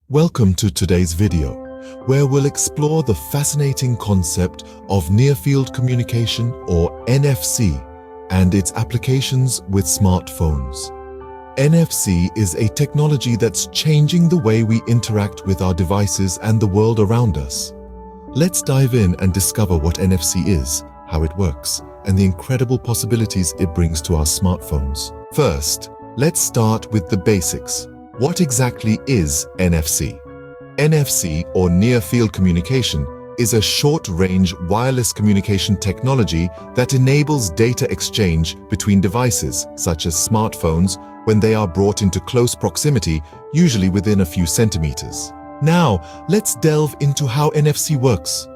Welcome to today's video, where we'll explore the fascinating concept of near-field communication, or NFC, and its applications with smartphones. NFC is a technology that's changing the way we interact with our devices and the world around us. Let's dive in and discover what NFC is, how it works, and the incredible possibilities it brings to our smartphones. First, let's start with the basics. What exactly is NFC? NFC, or Near-Field Communication, is a short-range wireless communication technology that enables data exchange between devices, such as smartphones, when they are brought into close proximity, usually within a few centimeters. Now, let's delve into how NFC works.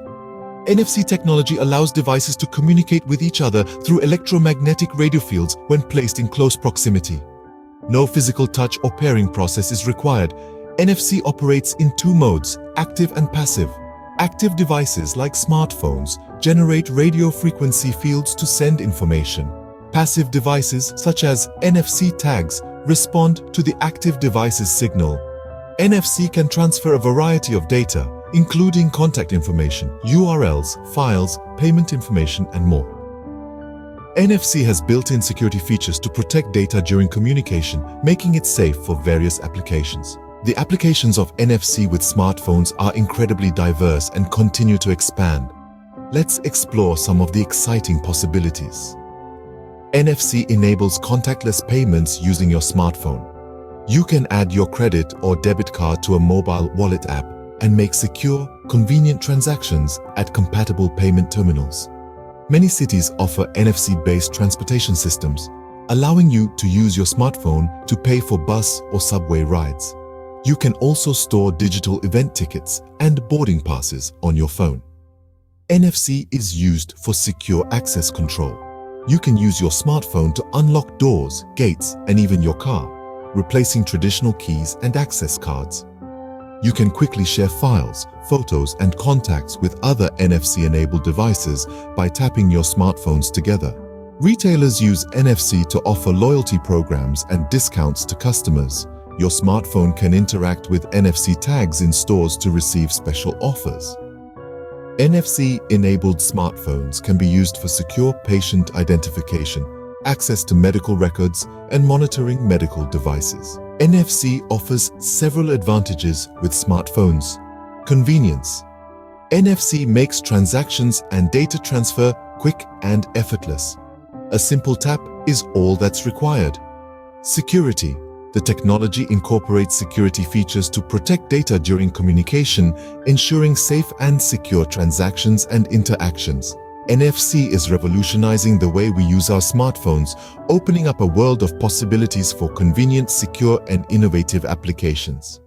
NFC technology allows devices to communicate with each other through electromagnetic radio fields when placed in close proximity. No physical touch or pairing process is required. NFC operates in two modes, active and passive. Active devices like smartphones generate radio frequency fields to send information. Passive devices such as NFC tags respond to the active device's signal. NFC can transfer a variety of data, including contact information, URLs, files, payment information, and more. NFC has built-in security features to protect data during communication, making it safe for various applications. The applications of NFC with smartphones are incredibly diverse and continue to expand. Let's explore some of the exciting possibilities. NFC enables contactless payments using your smartphone. You can add your credit or debit card to a mobile wallet app and make secure, convenient transactions at compatible payment terminals. Many cities offer NFC-based transportation systems, allowing you to use your smartphone to pay for bus or subway rides. You can also store digital event tickets and boarding passes on your phone. NFC is used for secure access control. You can use your smartphone to unlock doors, gates, and even your car, replacing traditional keys and access cards. You can quickly share files, photos, and contacts with other NFC-enabled devices by tapping your smartphones together. Retailers use NFC to offer loyalty programs and discounts to customers. Your smartphone can interact with NFC tags in stores to receive special offers. NFC-enabled smartphones can be used for secure patient identification, access to medical records, and monitoring medical devices. NFC offers several advantages with smartphones. Convenience. NFC makes transactions and data transfer quick and effortless. A simple tap is all that's required. Security. The technology incorporates security features to protect data during communication, ensuring safe and secure transactions and interactions. NFC is revolutionizing the way we use our smartphones, opening up a world of possibilities for convenient, secure, and innovative applications.